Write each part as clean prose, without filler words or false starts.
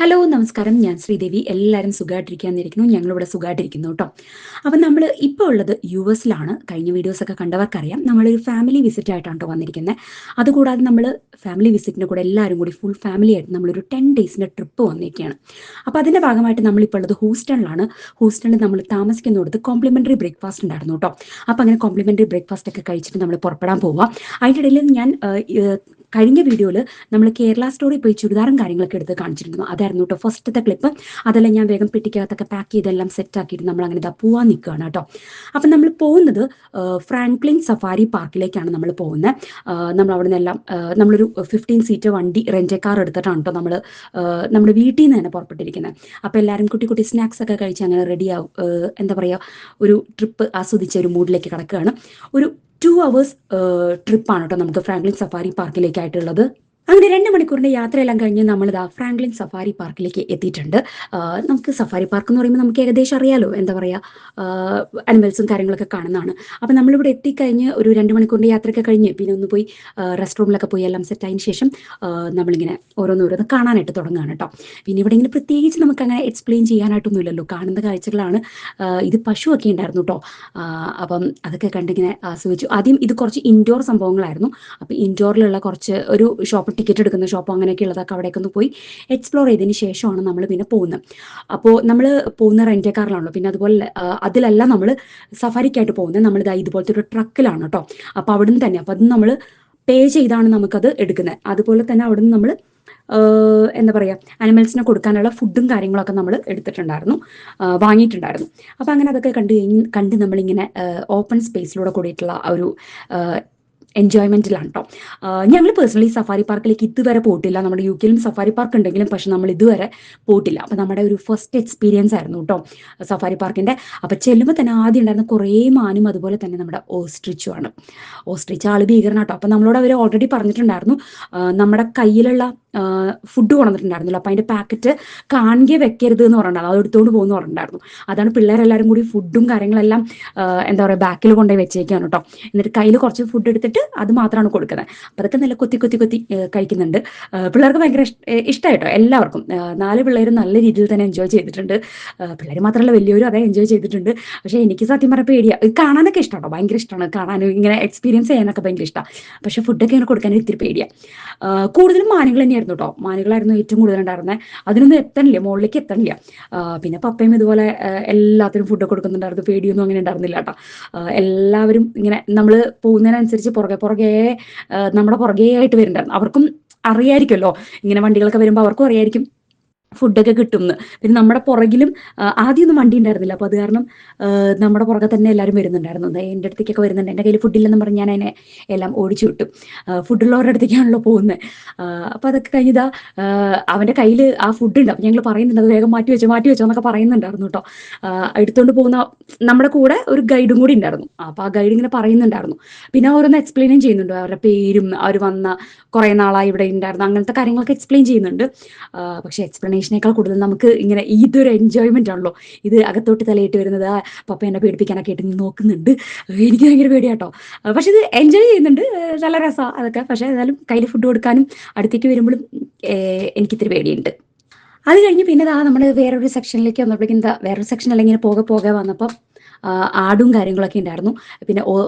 Hello നമസ്കാരം. ഞാൻ ശ്രീദേവി. എല്ലാവരും സുഖമായിട്ടിരിക്കാന്നിരിക്കുന്നു. ഞങ്ങളിവിടെ സുഖമായിട്ടിരിക്കുന്നു കേട്ടോ. അപ്പം നമ്മൾ ഇപ്പോൾ ഉള്ളത് യുഎസിലാണ്. കഴിഞ്ഞ വീഡിയോസൊക്കെ കണ്ടവർക്കറിയാം. നമ്മളൊരു ഫാമിലി വിസിറ്റ് ആയിട്ടാണ് കേട്ടോ വന്നിരിക്കുന്നത്. അതുകൂടാതെ നമ്മൾ ഫാമിലി വിസിറ്റിൻ്റെ കൂടെ എല്ലാവരും കൂടി ഫുൾ ഫാമിലി ആയിട്ട് നമ്മളൊരു 10 ഡേയ്സിൻ്റെ ട്രിപ്പ് വന്നിരിക്കുകയാണ്. അപ്പോൾ അതിൻ്റെ ഭാഗമായിട്ട് നമ്മളിപ്പോൾ ഉള്ളത് ഹൂസ്റ്റണിലാണ്. ഹൂസ്റ്റണിൽ നമ്മൾ താമസിക്കുന്നിടത്ത് കോംപ്ലിമെൻ്ററി ബ്രേക്ക്ഫാസ്റ്റ് ഉണ്ടായിരുന്നു കേട്ടോ. അപ്പോൾ അങ്ങനെ കോംപ്ലിമെൻ്ററി ബ്രേക്ക്ഫാസ്റ്റ് ഒക്കെ കഴിച്ചിട്ട് നമ്മൾ പുറപ്പെടാൻ പോവുക. അതിൻ്റെ ഇടയിൽ ഞാൻ കഴിഞ്ഞ വീഡിയോയിൽ നമ്മൾ കേരള സ്റ്റോറി പോയി ചുരിദാറും കാര്യങ്ങളൊക്കെ എടുത്ത് കാണിച്ചിരുന്നു. അതായിരുന്നു കേട്ടോ ഫസ്റ്റത്തെ ക്ലിപ്പ്. അതെല്ലാം ഞാൻ വേഗം പെട്ടിക്കകത്തൊക്കെ പാക്ക് ചെയ്തെല്ലാം സെറ്റ് ആക്കിയിട്ട് നമ്മൾ അങ്ങനെ ഇതാ പോവാൻ നിൽക്കുകയാണ് കേട്ടോ. അപ്പം നമ്മൾ പോകുന്നത് ഫ്രാങ്ക്ലിൻ സഫാരി പാർക്കിലേക്കാണ് നമ്മൾ പോകുന്നത്. നമ്മൾ അവിടെ നിന്നെല്ലാം നമ്മളൊരു 15 സീറ്റ് വണ്ടി റെൻ്റ് കാർ എടുത്തിട്ടാണ് കേട്ടോ നമ്മൾ നമ്മുടെ വീട്ടിൽ നിന്ന് തന്നെ പുറപ്പെട്ടിരിക്കുന്നത്. അപ്പോൾ എല്ലാവരും കുട്ടി കുട്ടി സ്നാക്സ് ഒക്കെ കഴിച്ച് അങ്ങനെ റെഡിയാവും. എന്താ പറയുക, ഒരു ട്രിപ്പ് ആസ്വദിച്ച ഒരു മൂഡിലേക്ക് കിടക്കുകയാണ്. ഒരു 2 hours ട്രിപ്പാണ് കേട്ടോ നമുക്ക് ഫ്രാങ്ക്ലിൻ സഫാരി പാർക്കിലേക്കായിട്ടുള്ളത്. അങ്ങനെ 2 മണിക്കൂറിൻ്റെ യാത്രയെല്ലാം കഴിഞ്ഞ് നമ്മളിതാ ഫ്രാങ്ക്ലിൻ സഫാരി പാർക്കിലേക്ക് എത്തിയിട്ടുണ്ട്. നമുക്ക് സഫാരി പാർക്ക് എന്ന് പറയുമ്പോൾ നമുക്ക് ഏകദേശം അറിയാലോ, എന്താ പറയുക, അനിമൽസും കാര്യങ്ങളൊക്കെ കാണുന്നതാണ്. അപ്പം നമ്മളിവിടെ എത്തിക്കഴിഞ്ഞ് ഒരു 2 മണിക്കൂറിൻ്റെ യാത്രയൊക്കെ കഴിഞ്ഞ് പിന്നെ ഒന്ന് പോയി റെസ്റ്റ് റൂമിലൊക്കെ പോയി എല്ലാം സെറ്റായതിന് ശേഷം നമ്മളിങ്ങനെ ഓരോന്നോരോന്ന് കാണാനായിട്ട് തുടങ്ങുകയാണ് കേട്ടോ. പിന്നെ ഇവിടെ ഇങ്ങനെ പ്രത്യേകിച്ച് നമുക്കങ്ങനെ എക്സ്പ്ലെയിൻ ചെയ്യാനായിട്ടൊന്നുമില്ലല്ലോ, കാണുന്ന കാഴ്ചകളാണ്. ഇത് പശുവൊക്കെ ഉണ്ടായിരുന്നു കേട്ടോ. അപ്പം അതൊക്കെ കണ്ടിങ്ങനെ ആസ്വദിച്ചു. ആദ്യം ഇത് കുറച്ച് ഇൻഡോർ സംഭവങ്ങളായിരുന്നു. അപ്പോൾ ഇൻഡോറിലുള്ള കുറച്ച് ഒരു ഷോപ്പ്, ടിക്കറ്റ് എടുക്കുന്ന ഷോപ്പ് അങ്ങനെയൊക്കെ ഉള്ളതൊക്കെ അവിടേക്ക് ഒന്ന് പോയി എക്സ്പ്ലോർ ചെയ്തതിന് ശേഷമാണ് നമ്മൾ പിന്നെ പോകുന്നത്. അപ്പോൾ നമ്മൾ പോകുന്ന റെൻ്റ് കാറിലാണല്ലോ. പിന്നെ അതുപോലെ അതിലല്ല നമ്മൾ സഫാരിക്കായിട്ട് പോകുന്നത്. നമ്മളിതാ ഇതുപോലത്തെ ഒരു ട്രക്കിലാണ് കേട്ടോ. അപ്പോൾ അവിടുന്ന് തന്നെ, അപ്പോൾ അത് നമ്മൾ പേ ചെയ്താണ് നമുക്കത് എടുക്കുന്നത്. അതുപോലെ തന്നെ അവിടുന്ന് നമ്മൾ എന്താ പറയുക, അനിമൽസിനെ കൊടുക്കാനുള്ള ഫുഡും കാര്യങ്ങളൊക്കെ നമ്മൾ എടുത്തിട്ടുണ്ടായിരുന്നു, വാങ്ങിയിട്ടുണ്ടായിരുന്നു. അപ്പോൾ അങ്ങനെ അതൊക്കെ കണ്ട് നമ്മളിങ്ങനെ ഓപ്പൺ സ്പേസിലൂടെ കൂടിയിട്ടുള്ള ഒരു എൻജോയ്മെൻറ്റിലാണ് കേട്ടോ. ഞങ്ങൾ പേഴ്സണലി സഫാരി പാർക്കിലേക്ക് ഇതുവരെ പോയിട്ടില്ല. നമ്മുടെ യു കെയിലും സഫാരി പാർക്ക് ഉണ്ടെങ്കിലും പക്ഷെ നമ്മൾ ഇതുവരെ പോയിട്ടില്ല. അപ്പോൾ നമ്മുടെ ഒരു ഫസ്റ്റ് എക്സ്പീരിയൻസ് ആയിരുന്നു കേട്ടോ സഫാരി പാർക്കിൻ്റെ. അപ്പോൾ ചെല്ലുമ്പോൾ തന്നെ ആദ്യം ഉണ്ടായിരുന്ന കുറേ മാനും അതുപോലെ തന്നെ നമ്മുടെ ഓസ്ട്രിച്ചുമാണ്. ഓസ്ട്രിച്ച് ആൾ ഭീകരനാണ് കേട്ടോ. അപ്പോൾ നമ്മളോട് അവർ ഓൾറെഡി പറഞ്ഞിട്ടുണ്ടായിരുന്നു നമ്മുടെ കയ്യിലുള്ള ഫുഡ് കൊണ്ടുവന്നിട്ടുണ്ടായിരുന്നല്ലോ, അപ്പോൾ അതിൻ്റെ പാക്കറ്റ് കാണുകയെ വെക്കരുത് എന്ന് പറഞ്ഞിട്ടുണ്ടായിരുന്നു. അത് എടുത്തുകൊണ്ട് പോകുമെന്ന് പറഞ്ഞിട്ടുണ്ടായിരുന്നു. അതാണ് പിള്ളേരെല്ലാവരും കൂടി ഫുഡും കാര്യങ്ങളെല്ലാം എന്താ പറയുക ബാക്കിൽ കൊണ്ടുപോയി വെച്ചേക്കാണ് കേട്ടോ. എന്നിട്ട് കയ്യിൽ കുറച്ച് ഫുഡ് എടുത്തിട്ട് അത് മാത്രമാണ് കൊടുക്കുന്നത്. അപ്പോൾ അതൊക്കെ നല്ല കൊത്തി കൊത്തി കൊത്തി കഴിക്കുന്നുണ്ട്. പിള്ളേർക്ക് ഭയങ്കര ഇഷ്ടമായിട്ടോ എല്ലാവർക്കും. 4 പിള്ളേരും നല്ല രീതിയിൽ തന്നെ എൻജോയ് ചെയ്തിട്ടുണ്ട്. പിള്ളേർ മാത്രമല്ല വലിയവരും അതേ എൻജോയ് ചെയ്തിട്ടുണ്ട്. പക്ഷേ എനിക്ക് സത്യം പറഞ്ഞാൽ പേടിയാണ്. ഇത് കാണാനൊക്കെ ഇഷ്ടമാട്ടോ, ഭയങ്കര ഇഷ്ടമാണ് കാണാനും ഇങ്ങനെ എക്സ്പീരിയൻസ് ചെയ്യാനൊക്കെ ഭയങ്കര ഇഷ്ടമാണ്. പക്ഷേ ഫുഡൊക്കെ ഇങ്ങനെ കൊടുക്കാൻ ഇത്തിരി പേടിയാണ്. കൂടുതലും മാനുകൾ തന്നെയായിരുന്നു കേട്ടോ. മാനുകളായിരുന്നു ഏറ്റവും കൂടുതൽ ഉണ്ടായിരുന്നത്. അതിനൊന്നും എത്തണില്ല, മുകളിലേക്ക് എത്തണില്ല. പിന്നെ പപ്പയും ഇതുപോലെ എല്ലാത്തിനും ഫുഡ് കൊടുക്കുന്നുണ്ടായിരുന്നു. പേടിയൊന്നും അങ്ങനെ ഉണ്ടായിരുന്നില്ല കേട്ടോ. എല്ലാവരും ഇങ്ങനെ നമ്മൾ പോകുന്നതിനനുസരിച്ച് പുറകെ നമ്മുടെ പുറകെ ആയിട്ട് വരുന്നുണ്ടായിരുന്നു. അവർക്കും അറിയായിരിക്കുമല്ലോ, ഇങ്ങനെ വണ്ടികളൊക്കെ വരുമ്പോൾ അവർക്കും അറിയായിരിക്കും ഫുഡൊക്കെ കിട്ടുമെന്ന്. പിന്നെ നമ്മുടെ പുറകിലും ആദ്യമൊന്നും വണ്ടി ഉണ്ടായിരുന്നില്ല. അപ്പോൾ അത് കാരണം നമ്മുടെ പുറകെ തന്നെ എല്ലാവരും വരുന്നുണ്ടായിരുന്നു. എൻ്റെ അടുത്തേക്കൊക്കെ വരുന്നുണ്ട്. എൻ്റെ കയ്യിൽ ഫുഡില്ലെന്ന് പറഞ്ഞ് ഞാൻ അതിനെ എല്ലാം ഓടിച്ചു വിട്ടു. ഫുഡുള്ളവരുടെ അടുത്തേക്കാണല്ലോ പോകുന്നത്. അപ്പോൾ അതൊക്കെ കഴിഞ്ഞതാ അവൻ്റെ കയ്യിൽ ആ ഫുഡ് ഉണ്ട്. അപ്പോൾ ഞങ്ങൾ പറയുന്നുണ്ട് അത് വേഗം മാറ്റി വെച്ചോ എന്നൊക്കെ പറയുന്നുണ്ടായിരുന്നു കേട്ടോ. എടുത്തുകൊണ്ട് പോകുന്ന നമ്മുടെ കൂടെ ഒരു ഗൈഡും കൂടി ഉണ്ടായിരുന്നു. അപ്പോൾ ആ ഗൈഡ് ഇങ്ങനെ പറയുന്നുണ്ടായിരുന്നു. പിന്നെ ഓരോന്ന് എക്സ്പ്ലെയിനും ചെയ്യുന്നുണ്ട്. അവരുടെ പേരും അവർ വന്ന കുറേ നാളായി ഇവിടെ ഉണ്ടായിരുന്നു അങ്ങനത്തെ കാര്യങ്ങളൊക്കെ എക്സ്പ്ലെയിൻ ചെയ്യുന്നുണ്ട്. പക്ഷേ എക്സ്പ്ലനേഷനേക്കാൾ കൂടുതൽ നമുക്ക് ഇങ്ങനെ ഇതൊരു എൻജോയ്മെൻ്റ് ആണല്ലോ. ഇത് അകത്തോട്ട് തലയിട്ട് വരുന്നത് പപ്പ എന്നെ പേടിപ്പിക്കാനൊക്കെ ആയിട്ട് നോക്കുന്നുണ്ട്. എനിക്ക് ഭയങ്കര പേടിയാട്ടോ. പക്ഷെ ഇത് എൻജോയ് ചെയ്യുന്നുണ്ട്, നല്ല രസമാണ് അതൊക്കെ. പക്ഷേ ഏതായാലും കയ്യിൽ ഫുഡ് കൊടുക്കാനും അടുത്തേക്ക് വരുമ്പോഴും എനിക്കിത്തിരി പേടിയുണ്ട്. അത് കഴിഞ്ഞ് പിന്നെ നമ്മൾ വേറൊരു സെക്ഷനിലേക്ക് വന്നപ്പോഴേക്കും വേറൊരു സെക്ഷൻ അല്ലെങ്കിൽ ഇങ്ങനെ പോകെ വന്നപ്പോൾ ആടും കാര്യങ്ങളൊക്കെ ഉണ്ടായിരുന്നു. പിന്നെ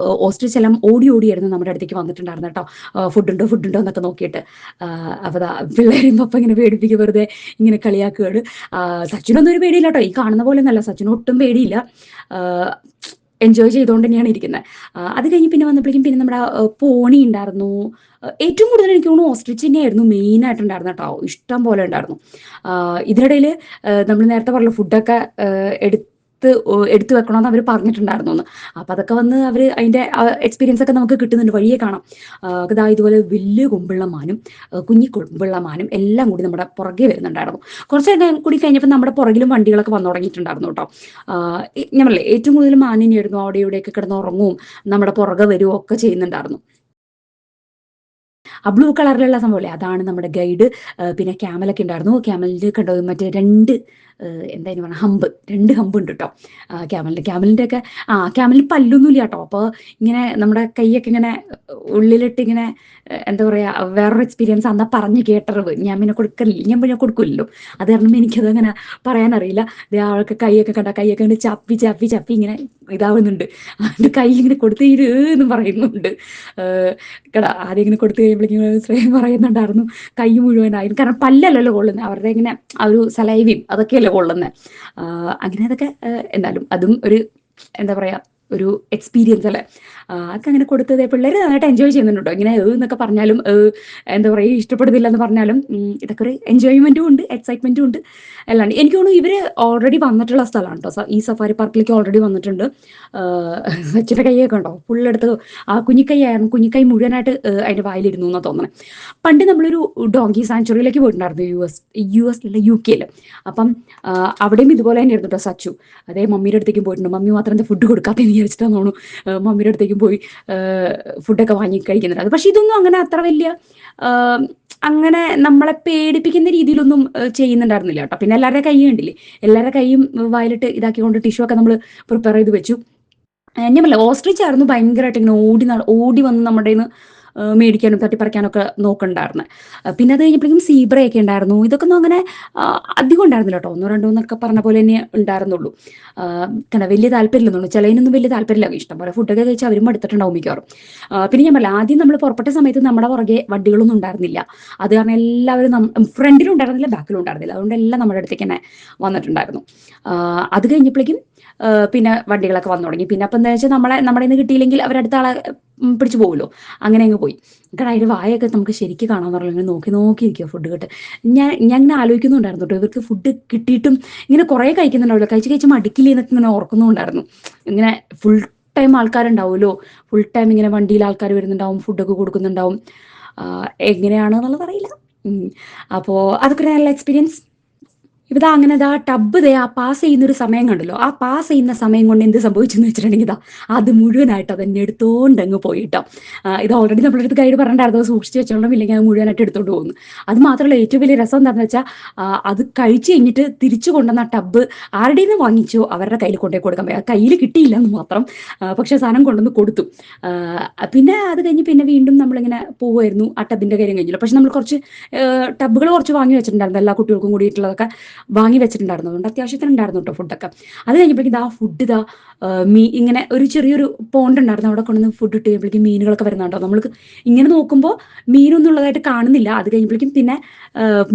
ഓസ്ട്രിച്ച് എല്ലാം ഓടിയായിരുന്നു നമ്മുടെ അടുത്തേക്ക് വന്നിട്ടുണ്ടായിരുന്നു കേട്ടോ. ഫുഡുണ്ടോ എന്നൊക്കെ നോക്കിയിട്ട്. അപ്പോൾ പിള്ളേരും പപ്പ ഇങ്ങനെ പേടിപ്പിക്കുക, വെറുതെ ഇങ്ങനെ കളിയാക്കുകയാണ്. സച്ചിനൊന്നും ഒരു പേടിയില്ല കേട്ടോ. ഈ കാണുന്ന പോലെ ഒന്നല്ല, സച്ചിന് ഒട്ടും പേടിയില്ല. എൻജോയ് ചെയ്തുകൊണ്ട് തന്നെയാണ് ഇരിക്കുന്നത്. അത് കഴിഞ്ഞ് പിന്നെ വന്നപ്പോഴേക്കും പിന്നെ നമ്മുടെ പോണി ഉണ്ടായിരുന്നു. ഏറ്റവും കൂടുതൽ എനിക്ക് തോന്നുന്നു ഓസ്ട്രിച്ച് തന്നെയായിരുന്നു മെയിനായിട്ടുണ്ടായിരുന്നു കേട്ടോ. ഇഷ്ടം പോലെ ഉണ്ടായിരുന്നു. ഇതിനിടയിൽ നമ്മൾ നേരത്തെ പറഞ്ഞ ഫുഡൊക്കെ എടുത്തു വെക്കണമെന്ന് അവർ പറഞ്ഞിട്ടുണ്ടായിരുന്നു എന്ന്. അപ്പോൾ അതൊക്കെ വന്ന് അവർ അതിൻ്റെ എക്സ്പീരിയൻസ് ഒക്കെ നമുക്ക് കിട്ടുന്നുണ്ട്, വഴിയെ കാണാം. ഇതാ ഇതുപോലെ വലിയ കൊമ്പുള്ള മാനും കുഞ്ഞി കൊമ്പുള്ള മാനും എല്ലാം കൂടി നമ്മുടെ പുറകെ വരുന്നുണ്ടായിരുന്നു. കുറച്ച് കൂടി കഴിഞ്ഞപ്പോൾ നമ്മുടെ പുറകിലും വണ്ടികളൊക്കെ വന്നു തുടങ്ങിയിട്ടുണ്ടായിരുന്നു കേട്ടോ. ഞാൻ പറഞ്ഞില്ലേ ഏറ്റവും കൂടുതൽ മാനിനെയായിരുന്നു. അവിടെ ഇവിടെയൊക്കെ കിടന്ന് ഉറങ്ങും, നമ്മുടെ പുറകെ വരുമോ ഒക്കെ ചെയ്യുന്നുണ്ടായിരുന്നു. ആ ബ്ലൂ കളറിലുള്ള സംഭവമല്ലേ, അതാണ് നമ്മുടെ ഗൈഡ്. പിന്നെ ക്യാമലൊക്കെ ഉണ്ടായിരുന്നു. ക്യാമലിൽ കണ്ടോ മറ്റേ രണ്ട് എന്തായാലും പറഞ്ഞാൽ രണ്ട് ഹമ്പ് ഉണ്ട് കേട്ടോ ക്യാമലിൻ്റെ ഒക്കെ. ക്യാമലിന് പല്ലൊന്നുമില്ല കേട്ടോ. അപ്പോൾ ഇങ്ങനെ നമ്മുടെ കൈയൊക്കെ ഇങ്ങനെ ഉള്ളിലിട്ട് ഇങ്ങനെ എന്താ പറയുക, വേറൊരു എക്സ്പീരിയൻസ് അന്നാ പറഞ്ഞ് കേട്ടറിവ്. ഞാൻ പിന്നെ കൊടുക്കില്ലല്ലോ. അത് കാരണം എനിക്കത് അങ്ങനെ പറയാനറിയില്ല. ആൾക്ക് കൈയൊക്കെ കണ്ട കൈയൊക്കെ ഇങ്ങനെ ചപ്പി ചപ്പി ചപ്പി ഇങ്ങനെ ഇതാവുന്നുണ്ട്. അതിൻ്റെ കൈ ഇങ്ങനെ കൊടുത്ത് എന്ന് പറയുന്നുണ്ട്. കടാ ആദ്യം ഇങ്ങനെ കൊടുത്തു കഴിയുമ്പോഴേക്കും ശ്രേയം പറയുന്നുണ്ടായിരുന്നു കൈ മുഴുവനായിരുന്നു. കാരണം പല്ലല്ലല്ലോ കൊള്ളുന്നത്, അവരുടെ ഇങ്ങനെ ആ ഒരു സലൈവയും അതൊക്കെയല്ലേ കൊള്ളുന്നത്. അങ്ങനെ അതൊക്കെ എന്നാലും അതും ഒരു എന്താ പറയാ ഒരു എക്സ്പീരിയൻസ് അല്ലേ. അതൊക്കെ അങ്ങനെ കൊടുത്തത് പിള്ളേർ നന്നായിട്ട് എൻജോയ് ചെയ്യുന്നുണ്ട് കേട്ടോ. ഇങ്ങനെ എന്നൊക്കെ പറഞ്ഞാലും എന്താ പറയുക ഇഷ്ടപ്പെടുന്നില്ല എന്ന് പറഞ്ഞാലും ഇതൊക്കെ ഒരു എൻജോയ്മെന്റും ഉണ്ട്, എക്സൈറ്റ്മെന്റും ഉണ്ട് എല്ലാം ഉണ്ട്. എനിക്ക് തോന്നുന്നു ഇവര് ഓൾറെഡി വന്നിട്ടുള്ള സ്ഥലമാണ് കേട്ടോ. ഈ സഫാരി പാർക്കിലേക്ക് ഓൾറെഡി വന്നിട്ടുണ്ട്. സച്ചിന്റെ കൈയൊക്കെ ഉണ്ടോ ഫുള്ളെടുത്ത് ആ കുഞ്ഞിക്കൈയായിരുന്നു. കുഞ്ഞിക്കൈ മുഴുവനായിട്ട് അതിന്റെ വായിലിരുന്നു എന്നാ തോന്നുന്നത്. പണ്ട് നമ്മളൊരു ഡോങ്കി സാങ്ച്വറിയിലേക്ക് പോയിട്ടുണ്ടായിരുന്നു യു എസ് UK-യിൽ. അപ്പം അവിടെയും ഇതുപോലെ തന്നെ ആയിരുന്നു കേട്ടോ സച്ചു. അതേ മമ്മിയുടെ അടുത്തേക്കും പോയിട്ടുണ്ട്. മമ്മി മാത്രം എന്താ ഫുഡ് കൊടുക്കാത്തതെന്ന് വിചാരിച്ചിട്ടാന്ന് തോന്നുന്നു മമ്മിയുടെ അടുത്തേക്കും പോയി ഫുഡൊക്കെ വാങ്ങി കഴിക്കുന്നുണ്ട്. പക്ഷെ ഇതൊന്നും അങ്ങനെ അത്ര വലിയ അങ്ങനെ നമ്മളെ പേടിപ്പിക്കുന്ന രീതിയിലൊന്നും ചെയ്യുന്നുണ്ടായിരുന്നില്ല കേട്ടോ. പിന്നെ എല്ലാവരുടെ കൈ കണ്ടില്ലേ, എല്ലാവരുടെ കൈയും വായിലിട്ട് ഇതാക്കിക്കൊണ്ട് ടിഷ്യൂ ഒക്കെ നമ്മൾ പ്രിപ്പയർ ചെയ്ത് വെച്ചു. ഞാൻ പറഞ്ഞില്ല ഓസ്ട്രിച്ച് ആയിരുന്നു ഭയങ്കരമായിട്ട് ഇങ്ങനെ ഓടി വന്ന് നമ്മുടെ കയ്യിൽ നിന്ന് മേടിക്കാനും തട്ടിപ്പറിക്കാനൊക്കെ നോക്കണ്ടായിരുന്നു. പിന്നെ അത് കഴിഞ്ഞപ്പോഴേക്കും സീബ്രയൊക്കെ ഉണ്ടായിരുന്നു. ഇതൊക്കെ ഒന്നും അങ്ങനെ അധികം ഉണ്ടായിരുന്നില്ല കേട്ടോ. 1-2 പറഞ്ഞ പോലെ തന്നെ ഉണ്ടായിരുന്നുള്ളൂ. കാരണം വലിയ താല്പര്യമില്ലെന്നുള്ളൂ. ചിലതിനൊന്നും വലിയ താല്പര്യമില്ല. ഇഷ്ടം പോലെ ഫുഡൊക്കെ കഴിച്ചാൽ അവരും എടുത്തിട്ടുണ്ടാവും മിക്കവാറും. പിന്നെ ഞാൻ പറഞ്ഞില്ല ആദ്യം നമ്മൾ പുറപ്പെട്ട സമയത്ത് നമ്മുടെ പുറകെ വണ്ടികളൊന്നും ഉണ്ടായിരുന്നില്ല. അത് കാരണം എല്ലാവരും ഫ്രണ്ടിലും ഉണ്ടായിരുന്നില്ല, ബാക്കിലും ഉണ്ടായിരുന്നില്ല. അതുകൊണ്ട് എല്ലാം നമ്മുടെ അടുത്തേക്ക് തന്നെ വന്നിട്ടുണ്ടായിരുന്നു. അത് കഴിഞ്ഞപ്പോഴേക്കും പിന്നെ വണ്ടികളൊക്കെ വന്നു തുടങ്ങി. പിന്നെ അപ്പം എന്താ വെച്ചാൽ നമ്മുടെ നിന്ന് കിട്ടിയില്ലെങ്കിൽ അവരടുത്ത ആളെ പിടിച്ചു പോകുമല്ലോ. അങ്ങനെ അങ്ങ് പോയി. കാരണം അതിൻ്റെ വായൊക്കെ നമുക്ക് ശരിക്കും കാണാൻ പറഞ്ഞില്ല. ഇങ്ങനെ നോക്കിയിരിക്കുക ഫുഡ് കിട്ട്. ഞാൻ ഇങ്ങനെ ആലോചിക്കുന്നുണ്ടായിരുന്നു കേട്ടോ, ഇവർക്ക് ഫുഡ് കിട്ടിയിട്ടും ഇങ്ങനെ കുറേ കഴിക്കുന്നുണ്ടാവില്ല, കഴിച്ച് മടുക്കില്ലേ എന്നൊക്കെ ഇങ്ങനെ ഓർക്കുന്നുണ്ടായിരുന്നു. ഇങ്ങനെ ഫുൾ ടൈം ആൾക്കാരുണ്ടാവുമല്ലോ, ഫുൾ ടൈം ഇങ്ങനെ വണ്ടിയിൽ ആൾക്കാർ വരുന്നുണ്ടാവും, ഫുഡൊക്കെ കൊടുക്കുന്നുണ്ടാവും. എങ്ങനെയാണെന്നുള്ളത് അറിയില്ല. അപ്പോൾ അതൊക്കെ ഒരു നല്ല എക്സ്പീരിയൻസ്. ഇതാ അങ്ങനെ ടബ് ആ പാസ് ചെയ്യുന്നൊരു സമയം കണ്ടല്ലോ. ആ പാസ് ചെയ്യുന്ന സമയം കൊണ്ട് എന്ത് സംഭവിച്ചെന്ന് വെച്ചിട്ടുണ്ടെങ്കിൽ അത് മുഴുവനായിട്ട് അതെന്നെ എടുത്തോണ്ട് അങ്ങ് പോയിട്ടോ. ഇത് ഓൾറെഡി നമ്മുടെ അടുത്ത് ഗൈഡ് പറഞ്ഞിട്ടായിരുന്നു സൂക്ഷിച്ച് വെച്ചോളം, ഇല്ലെങ്കിൽ അത് മുഴുവനായിട്ട് എടുത്തോണ്ട് പോകുന്നു. അത് മാത്രമല്ല ഏറ്റവും വലിയ രസം എന്താണെന്ന് വെച്ചാൽ അത് കഴിച്ച് കഴിഞ്ഞിട്ട് തിരിച്ചു കൊണ്ടുവന്ന ടബ് ആരുടെ നിന്ന് വാങ്ങിച്ചോ അവരുടെ കയ്യിൽ കൊണ്ടുപോയി കൊടുക്കാൻ പറ്റും. കയ്യിൽ കിട്ടിയില്ല എന്ന് മാത്രം, പക്ഷെ സാധനം കൊണ്ടുവന്ന് കൊടുത്തു. പിന്നെ അത് കഴിഞ്ഞ് പിന്നെ വീണ്ടും നമ്മളിങ്ങനെ പോവുമായിരുന്നു. ആ ടബിൻ്റെ കാര്യം കഴിഞ്ഞില്ല. പക്ഷെ നമ്മൾ കുറച്ച് ടബുകൾ കുറച്ച് വാങ്ങി വെച്ചിട്ടുണ്ടായിരുന്നു, എല്ലാ കുട്ടികൾക്കും കൂടിയിട്ടുള്ളതൊക്കെ വാങ്ങി വെച്ചിട്ടുണ്ടായിരുന്നു. അതുകൊണ്ട് അത്യാവശ്യത്തിന് ഉണ്ടായിരുന്നു കേട്ടോ ഫുഡൊക്കെ. അത് കഴിഞ്ഞപ്പോഴേക്കും ഫുഡ് ഇങ്ങനെ ഒരു ചെറിയൊരു പോണ്ട് ഉണ്ടായിരുന്നു, അവിടെ കൊണ്ടുവന്ന് ഫുഡ് ഇട്ട് കഴിയുമ്പോഴേക്കും മീനുകളൊക്കെ വരുന്നുണ്ടോ. നമ്മൾക്ക് ഇങ്ങനെ നോക്കുമ്പോൾ മീനൊന്നും ഉള്ളതായിട്ട് കാണുന്നില്ല. അത് കഴിയുമ്പോഴേക്കും പിന്നെ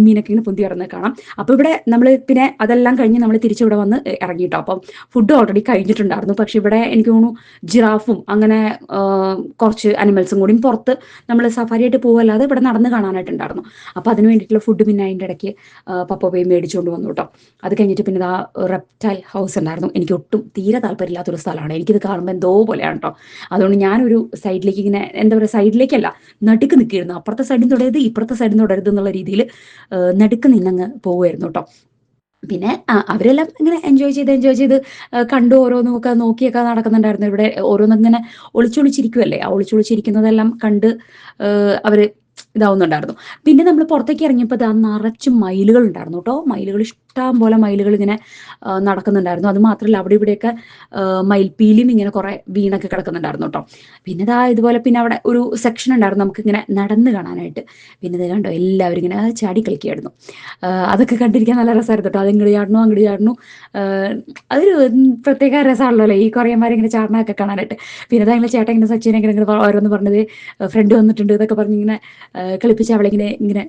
മീനൊക്കെ ഇങ്ങനെ പൊന്തി ഇറന്ന് കാണാം. അപ്പോൾ ഇവിടെ നമ്മൾ പിന്നെ അതെല്ലാം കഴിഞ്ഞ് നമ്മൾ തിരിച്ചിവിടെ വന്ന് ഇറങ്ങിയിട്ടോ. അപ്പം ഫുഡ് ഓൾറെഡി കഴിഞ്ഞിട്ടുണ്ടായിരുന്നു. പക്ഷെ ഇവിടെ എനിക്ക് തോന്നുന്നു ജിറാഫും അങ്ങനെ കുറച്ച് അനിമൽസും കൂടി പുറത്ത് നമ്മൾ സഫാരിയായിട്ട് പോകുമല്ലാതെ ഇവിടെ നടന്ന് കാണാനായിട്ടുണ്ടായിരുന്നു. അപ്പോൾ അതിന് വേണ്ടിയിട്ടുള്ള ഫുഡ് പിന്നെ അതിൻ്റെ ഇടയ്ക്ക് പപ്പ പോയി മേടിച്ചുകൊണ്ട് വന്നു കേട്ടോ. അത് കഴിഞ്ഞിട്ട് പിന്നെ റെപ്റ്റൈൽ ഹൗസ് ഉണ്ടായിരുന്നു. എനിക്ക് ഒട്ടും തീരെ താല്പര്യമില്ലാത്തൊരു സ്ഥലമാണ്. എനിക്കിത് കാണുമ്പോൾ എന്തോ പോലെയാണ് കേട്ടോ. അതുകൊണ്ട് ഞാനൊരു സൈഡിലേക്ക് ഇങ്ങനെ എന്താ പറയുക, സൈഡിലേക്കല്ല നടുക്ക് നിൽക്കുകയായിരുന്നു. അപ്പുറത്തെ സൈഡിൽ തൊടരുത് ഇപ്പുറത്തെ സൈഡിൽ തൊടരുത് എന്നുള്ള രീതിയിൽ നടുക്ക് നിന്നങ്ങ് പോവുമായിരുന്നു കേട്ടോ. പിന്നെ അവരെല്ലാം ഇങ്ങനെ എൻജോയ് ചെയ്ത് കണ്ടു ഓരോന്നൊക്കെ നോക്കിയൊക്കെ നടക്കുന്നുണ്ടായിരുന്നു. ഇവിടെ ഓരോന്നിങ്ങനെ ഒളിച്ചൊളിച്ചിരിക്കുമല്ലേ, ആ ഒളിച്ചൊളിച്ചിരിക്കുന്നതെല്ലാം കണ്ട് അവർ ഇതാവുന്നുണ്ടായിരുന്നു. പിന്നെ നമ്മൾ പുറത്തേക്ക് ഇറങ്ങിയപ്പോൾ നിറച്ചും മയിലുകൾ ഉണ്ടായിരുന്നു കേട്ടോ. മയിലുകൾ ഇഷ്ടം പോലെ മയിലുകൾ ഇങ്ങനെ നടക്കുന്നുണ്ടായിരുന്നു. അത് മാത്രമല്ല അവിടെ ഇവിടെയൊക്കെ മയിൽപ്പീലിയും ഇങ്ങനെ കുറേ വീണൊക്കെ കിടക്കുന്നുണ്ടായിരുന്നു കേട്ടോ. പിന്നെ ഇതുപോലെ പിന്നെ അവിടെ ഒരു സെക്ഷൻ ഉണ്ടായിരുന്നു നമുക്കിങ്ങനെ നടന്ന് കാണാനായിട്ട്. പിന്നെ ഇത് കണ്ടോ എല്ലാവരും ഇങ്ങനെ ചാടി കളിക്കുകയായിരുന്നു. അതൊക്കെ കണ്ടിരിക്കാൻ നല്ല രസമായിരുന്നു കേട്ടോ. അത് ഇങ്ങോട്ട് ചാടണു അങ്ങോട്ട് ചാടണു. അതൊരു പ്രത്യേക രസമാണല്ലോ ഈ കൊറിയന്മാരിങ്ങനെ ചാടണമൊക്കെ കാണാനായിട്ട്. പിന്നെ അതങ്ങനെ ചേട്ടൻ ഇങ്ങനെ സച്ചിനെ ഇങ്ങനെ ഓരോന്ന് പറഞ്ഞത് ഫ്രണ്ട് വന്നിട്ടുണ്ട് ഇതൊക്കെ പറഞ്ഞിങ്ങനെ കളിപ്പിച്ച് ഇങ്ങനെ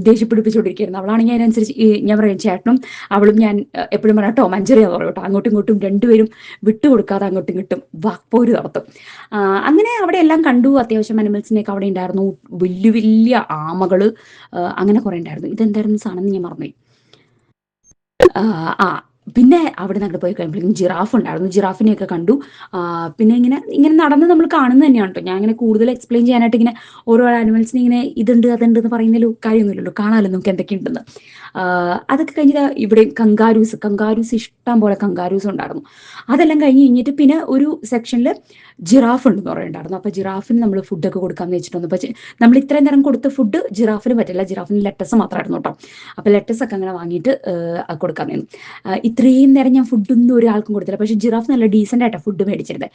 ദേഷ്യപ്പിടിപ്പിച്ചുകൊണ്ടിരിക്കുകയായിരുന്നു. അവളാണെങ്കിൽ അതിനനുസരിച്ച് ഞാൻ പറയും ചേട്ടനും അവളും ഞാൻ എപ്പോഴും പറയാം കേട്ടോ മഞ്ചേരിയാന്ന് പറയും കേട്ടോ. അങ്ങോട്ടും ഇങ്ങോട്ടും രണ്ടുപേരും വിട്ടുകൊടുക്കാതെ അങ്ങോട്ടും ഇങ്ങോട്ടും വാക്പോര് നടത്തും. അങ്ങനെ അവിടെ എല്ലാം കണ്ടു. അത്യാവശ്യം അനിമൽസിനെയൊക്കെ അവിടെ ഉണ്ടായിരുന്നു. വലിയ വലിയ ആമകള് അങ്ങനെ കുറെ ഉണ്ടായിരുന്നു. ഇതെന്തായിരുന്നു സാധനം ഞാൻ മറന്നുപോയി. പിന്നെ അവിടെ നിന്ന് അങ്ങോട്ട് പോയി കഴിയുമ്പോഴേക്കും ജിറാഫ് ഉണ്ടായിരുന്നു. ജിറാഫിനെയൊക്കെ കണ്ടു. പിന്നെ ഇങ്ങനെ ഇങ്ങനെ നടന്ന് നമ്മൾ കാണുന്നത് തന്നെയാണ് കേട്ടോ. ഞാൻ ഇങ്ങനെ കൂടുതൽ എക്സ്പ്ലെയിൻ ചെയ്യാനായിട്ട് ഇങ്ങനെ ഓരോ ആനിമൽസിനെ ഇങ്ങനെ ഇതുണ്ട് അതുണ്ട് എന്ന് പറയുന്നതിൽ കാര്യമൊന്നുമില്ലല്ലോ, കാണാമല്ലോ നമുക്ക് എന്തൊക്കെയുണ്ടെന്ന്. അതൊക്കെ കഴിഞ്ഞിട്ട് ഇവിടെ കങ്കാരൂസ് ഇഷ്ടം പോലെ കങ്കാരൂസ് ഉണ്ടായിരുന്നു. അതെല്ലാം കഴിഞ്ഞ് കഴിഞ്ഞിട്ട് പിന്നെ ഒരു സെക്ഷനിൽ ജിറാഫ് ഉണ്ടെന്ന് പറയുന്നുണ്ടായിരുന്നു. അപ്പോൾ ജിറാഫിന് നമ്മൾ ഫുഡൊക്കെ കൊടുക്കാമെന്ന് വെച്ചിട്ടൊന്നും പക്ഷേ നമ്മൾ ഇത്രയും നേരം കൊടുത്ത ഫുഡ് ജിറാഫിന് പറ്റില്ല. ജിറാഫിന് ലെറ്റസ് മാത്രമായിരുന്നു കേട്ടോ. അപ്പോൾ ലെറ്റസ് ഒക്കെ അങ്ങനെ വാങ്ങിയിട്ട് കൊടുക്കാൻ വേണം. ഇത്രയും നേരം ഞാൻ ഫുഡൊന്നും ഒരാൾക്കും കൊടുത്തില്ല. പക്ഷേ ജിറാഫ് നല്ല ഡീസൻ്റ് ആയിട്ടാണ് ഫുഡ് മേടിച്ചിരുന്നത്.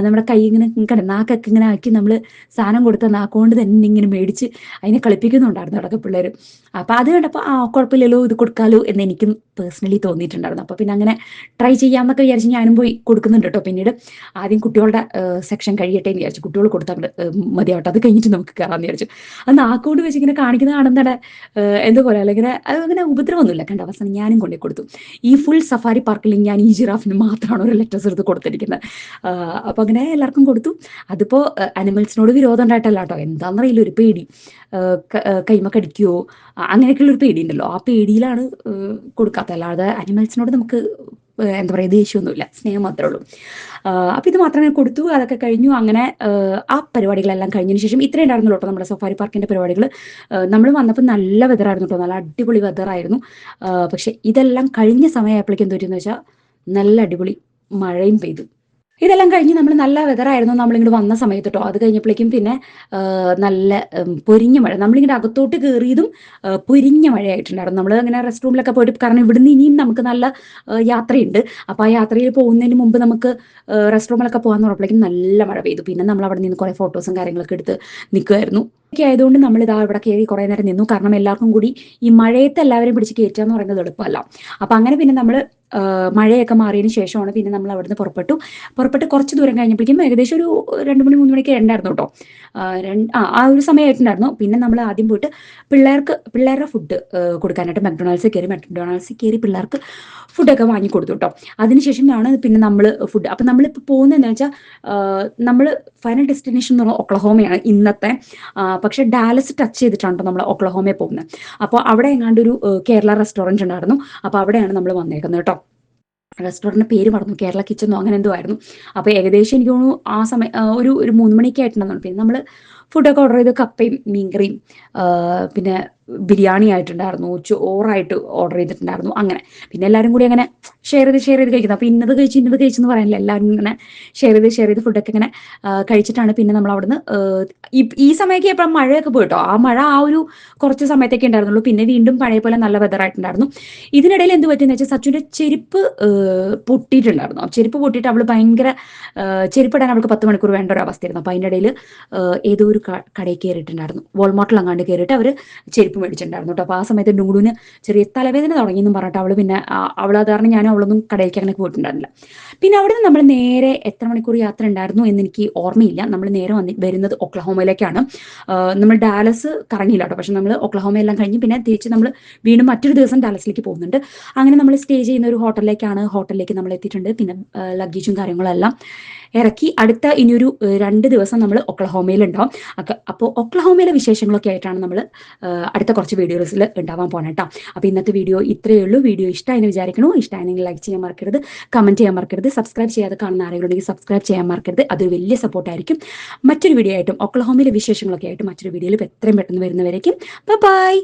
നമ്മുടെ കൈ ഇങ്ങനെ കണ്ട നാക്കൊക്കെ ഇങ്ങനെ ആക്കി നമ്മൾ സാധനം കൊടുത്ത നാക്കുകൊണ്ട് തന്നെ ഇങ്ങനെ മേടിച്ച് അതിനെ കളിപ്പിക്കുന്നുണ്ടായിരുന്നു അടക്കം പിള്ളേർ. അപ്പോൾ അത് കണ്ടപ്പോൾ കുഴപ്പമില്ലല്ലോ, ഇത് കൊടുക്കാലോ എന്ന് എനിക്കും പേഴ്സണലി തോന്നിയിട്ടുണ്ടായിരുന്നു. അപ്പോൾ പിന്നെ അങ്ങനെ ട്രൈ ചെയ്യാമെന്നൊക്കെ വിചാരിച്ച് ഞാനും പോയി കൊടുക്കുന്നുണ്ട് കേട്ടോ. പിന്നീട് ആദ്യം കുട്ടികളുടെ സെക്ഷൻ കഴിയട്ടെ എന്ന് വിചാരിച്ചു. കുട്ടികൾ കൊടുത്താൽ മതിയാവട്ടെ, അത് കഴിഞ്ഞിട്ട് നമുക്ക് കയറാമെന്ന് വിചാരിച്ചു. അത് നാക്കുകൊണ്ട് വെച്ച് ഇങ്ങനെ കാണിക്കുന്ന കാണുന്നടെ എന്തോ പോലെ അല്ലെങ്കിൽ അങ്ങനെ ഉപദ്രവമൊന്നുമില്ല. കണ്ട അവസാനം ഞാനും കൊണ്ടേ കൊടുത്തു. ഈ ഫുൾ സഫാരി പാർക്കിൽ ഞാൻ ഈ ജിറാഫിന് മാത്രമാണ് ഒരു ലെറ്റേഴ്സ് എടുത്ത് കൊടുത്തിരിക്കുന്നത്. അപ്പോൾ അങ്ങനെ എല്ലാവർക്കും കൊടുത്തു. അതിപ്പോൾ അനിമൽസിനോട് വിരോധം ഉണ്ടായിട്ടല്ല കേട്ടോ, എന്താണെന്നറിയില്ല, ഒരു പേടി, കൈമ കടിക്കുമോ അങ്ങനെയൊക്കെയുള്ളൊരു പേടി ഉണ്ടല്ലോ, ആ പേടിയിലാണ് കൊടുക്കാത്തത്. അല്ലാതെ അനിമൽസിനോട് നമുക്ക് എന്താ പറയുക, ദേഷ്യമൊന്നുമില്ല, സ്നേഹം മാത്രമേ ഉള്ളൂ. അപ്പോൾ ഇത് മാത്രമേ കൊടുത്തു. അതൊക്കെ കഴിഞ്ഞു. അങ്ങനെ ആ പരിപാടികളെല്ലാം കഴിഞ്ഞതിന് ശേഷം ഇത്രയും ഉണ്ടായിരുന്നുള്ളൂ കേട്ടോ നമ്മുടെ സഫാരി പാർക്കിൻ്റെ പരിപാടികൾ. നമ്മൾ വന്നപ്പോൾ നല്ല വെതറായിരുന്നു കേട്ടോ, നല്ല അടിപൊളി വെതറായിരുന്നു. പക്ഷെ ഇതെല്ലാം കഴിഞ്ഞ സമയമായപ്പോഴേക്കും എന്ത് പറ്റുമെന്ന് വെച്ചാൽ നല്ല അടിപൊളി മഴയും പെയ്തു. ഇതെല്ലാം കഴിഞ്ഞ് നമ്മൾ നല്ല വെതറായിരുന്നു നമ്മളിങ്ങോട്ട് വന്ന സമയത്ത് കേട്ടോ. അത് കഴിഞ്ഞപ്പോഴേക്കും പിന്നെ നല്ല പൊരിഞ്ഞ മഴ. നമ്മളിങ്ങനെ അകത്തോട്ട് കയറിയതും പൊരിഞ്ഞ മഴയായിട്ടുണ്ടായിരുന്നു. നമ്മൾ അങ്ങനെ റെസ്റ്റ് റൂമിലൊക്കെ പോയിട്ട്, കാരണം ഇവിടുന്ന് ഇനിയും നമുക്ക് നല്ല യാത്രയുണ്ട്. അപ്പോൾ ആ യാത്രയിൽ പോകുന്നതിന് മുമ്പ് നമുക്ക് റെസ്റ്റ് റൂമിലൊക്കെ പോകാൻ പറഞ്ഞപ്പോഴേക്കും നല്ല മഴ പെയ്തു. പിന്നെ നമ്മൾ അവിടെ നിന്ന് കുറേ ഫോട്ടോസും കാര്യങ്ങളൊക്കെ എടുത്ത് നിൽക്കുമായിരുന്നു. ഒക്കെ ആയതുകൊണ്ട് നമ്മളിതാ ഇവിടെ കയറി കുറേ നേരം നിന്നു. കാരണം എല്ലാവർക്കും കൂടി ഈ മഴയത്ത് എല്ലാവരും പിടിച്ച് കയറ്റുക എന്ന് പറയുന്നത് എളുപ്പമല്ല. അപ്പം അങ്ങനെ പിന്നെ നമ്മൾ മഴയൊക്കെ മാറിയതിന് ശേഷമാണ് പിന്നെ നമ്മൾ അവിടുന്ന് പുറപ്പെട്ട് കുറച്ച് ദൂരം കഴിഞ്ഞപ്പോഴേക്കും ഏകദേശം ഒരു 2 മണി 3 മണിയൊക്കെ ഉണ്ടായിരുന്നു കേട്ടോ. ആ ഒരു സമയമായിട്ടുണ്ടായിരുന്നു. പിന്നെ നമ്മൾ ആദ്യം പോയിട്ട് പിള്ളേരുടെ ഫുഡ് കൊടുക്കാനായിട്ട് മക്ഡൊണാൾഡ്സിൽ കയറി പിള്ളേർക്ക് ഫുഡൊക്കെ വാങ്ങി കൊടുത്തു കേട്ടോ. അതിനുശേഷമാണ് പിന്നെ നമ്മൾ ഫുഡ്. അപ്പം നമ്മളിപ്പോൾ പോകുന്നതെന്ന് വെച്ചാൽ നമ്മൾ ഫൈനൽ ഡെസ്റ്റിനേഷൻ എന്ന് പറഞ്ഞാൽ ഒക്ലഹോമയാണ് ഇന്നത്തെ. പക്ഷേ ഡാലസ് ടച്ച് ചെയ്തിട്ടാണ് നമ്മൾ ഒക്ലഹോമയിൽ പോകുന്നത്. അപ്പോൾ അവിടെ എങ്ങാണ്ട് ഒരു കേരള റെസ്റ്റോറൻറ്റ് ഉണ്ടായിരുന്നു. അപ്പോൾ അവിടെയാണ് നമ്മൾ വന്നേക്കുന്നത് കേട്ടോ. റെസ്റ്റോറൻറ്റിൻ്റെ പേര് മറന്നു, കേരള കിച്ചനോ അങ്ങനെ എന്തോ ആയിരുന്നു. അപ്പോൾ ഏകദേശം എനിക്ക് തോന്നുന്നു ആ സമയം ഒരു 3 മണിയൊക്കെ ആയിട്ടുണ്ടായിരുന്നു. പിന്നെ നമ്മൾ ഫുഡൊക്കെ ഓർഡർ ചെയ്ത് കപ്പയും മീൻകറിയും പിന്നെ ബിരിയാണി ആയിട്ടുണ്ടായിരുന്നു, ചോറായിട്ട് ഓർഡർ ചെയ്തിട്ടുണ്ടായിരുന്നു. അങ്ങനെ പിന്നെ എല്ലാവരും കൂടി അങ്ങനെ ഷെയർ ചെയ്ത് കഴിക്കുന്നത്. അപ്പോൾ ഇന്നത് കഴിച്ചെന്ന് പറയാനില്ല, എല്ലാവരും ഇങ്ങനെ ഷെയർ ചെയ്ത് ഫുഡൊക്കെ ഇങ്ങനെ കഴിച്ചിട്ടാണ് പിന്നെ നമ്മൾ അവിടുന്ന് ഈ സമയമൊക്കെ എപ്പോഴും മഴയൊക്കെ പോയിട്ടോ. ആ മഴ ആ ഒരു കുറച്ച് സമയത്തൊക്കെ ഉണ്ടായിരുന്നുള്ളൂ. പിന്നെ വീണ്ടും പഴയ പോലെ നല്ല വെതറായിട്ടുണ്ടായിരുന്നു. ഇതിനിടയിൽ എന്ത് പറ്റിയെന്ന് വെച്ചാൽ സച്ചുവിൻ്റെ ചെരുപ്പ് പൊട്ടിയിട്ടുണ്ടായിരുന്നു. ചെരുപ്പ് പൊട്ടിയിട്ട് അവൾ ഭയങ്കര ചെരുപ്പിടാൻ അവൾക്ക് 10 മണിക്കൂർ വേണ്ട ഒരു അവസ്ഥയായിരുന്നു. അപ്പോൾ അതിൻ്റെ ഇടയിൽ ഏതോ ഒരു കടയിൽ കയറിയിട്ടുണ്ടായിരുന്നു, വാൾമാർട്ടിൽ കയറിയിട്ട് അവർ ചെരുപ്പ് മേടിച്ചിട്ടുണ്ടായിരുന്നു കേട്ടോ. അപ്പോൾ ആ സമയത്ത് ഡുങ്കുടുവിന് ചെറിയ തലവേദന തുടങ്ങിയെന്നും പറഞ്ഞിട്ട് അവൾ പിന്നെ അത് കാരണം ഞാനും അവളൊന്നും കടയിലേക്ക് അങ്ങനെ പോയിട്ടുണ്ടായിരുന്നില്ല. പിന്നെ അവിടെ നിന്ന് നമ്മൾ നേരെ എത്ര മണിക്കൂർ യാത്ര ഉണ്ടായിരുന്നു എന്ന് എനിക്ക് ഓർമ്മയില്ല. നമ്മൾ നേരെ വരുന്നത് ഒക്ലഹോമയിലേക്കാണ്. നമ്മൾ ഡാലസ് കറങ്ങിയില്ല കേട്ടോ. പക്ഷെ നമ്മൾ ഒക്ലഹോമയെല്ലാം കഴിഞ്ഞ് പിന്നെ തിരിച്ച് നമ്മൾ വീണ്ടും മറ്റൊരു ദിവസം ഡാലസിലേക്ക് പോകുന്നുണ്ട്. അങ്ങനെ നമ്മൾ സ്റ്റേ ചെയ്യുന്ന ഒരു ഹോട്ടലിലേക്ക് നമ്മൾ എത്തിയിട്ടുണ്ട്. പിന്നെ ലഗേജും കാര്യങ്ങളെല്ലാം ഇറക്കി അടുത്ത ഇനിയൊരു 2 ദിവസം നമ്മൾ ഒക്ലഹോമയിൽ ഉണ്ടാവും. അപ്പോൾ ഒക്ലഹോമയിലെ വിശേഷങ്ങളൊക്കെ ആയിട്ടാണ് നമ്മൾ അടുത്ത കുറച്ച് വീഡിയോസിൽ ഉണ്ടാവാൻ പോകണം കേട്ടോ. അപ്പോൾ ഇന്നത്തെ വീഡിയോ ഇത്രയേ ഉള്ളൂ. വീഡിയോ ഇഷ്ടമായെന്ന് വിചാരിക്കണോ? ഇഷ്ടമായെങ്കിൽ ലൈക്ക് ചെയ്യാൻ മറക്കരുത്, കമൻറ്റ് ചെയ്യാൻ മറക്കരുത്, സബ്സ്ക്രൈബ് ചെയ്യാതെ കാണുന്ന ആരെങ്കിലും ഉണ്ടെങ്കിൽ സബ്സ്ക്രൈബ് ചെയ്യാൻ മറക്കരുത്. അതൊരു വലിയ സപ്പോർട്ടായിരിക്കും. മറ്റൊരു വീഡിയോ ആയിട്ടും ഒക്ലഹോമയിലെ വിശേഷങ്ങളൊക്കെ ആയിട്ടും മറ്റൊരു വീഡിയോയിൽ എത്രയും പെട്ടെന്ന് വരുന്നവരേക്കും ബൈ.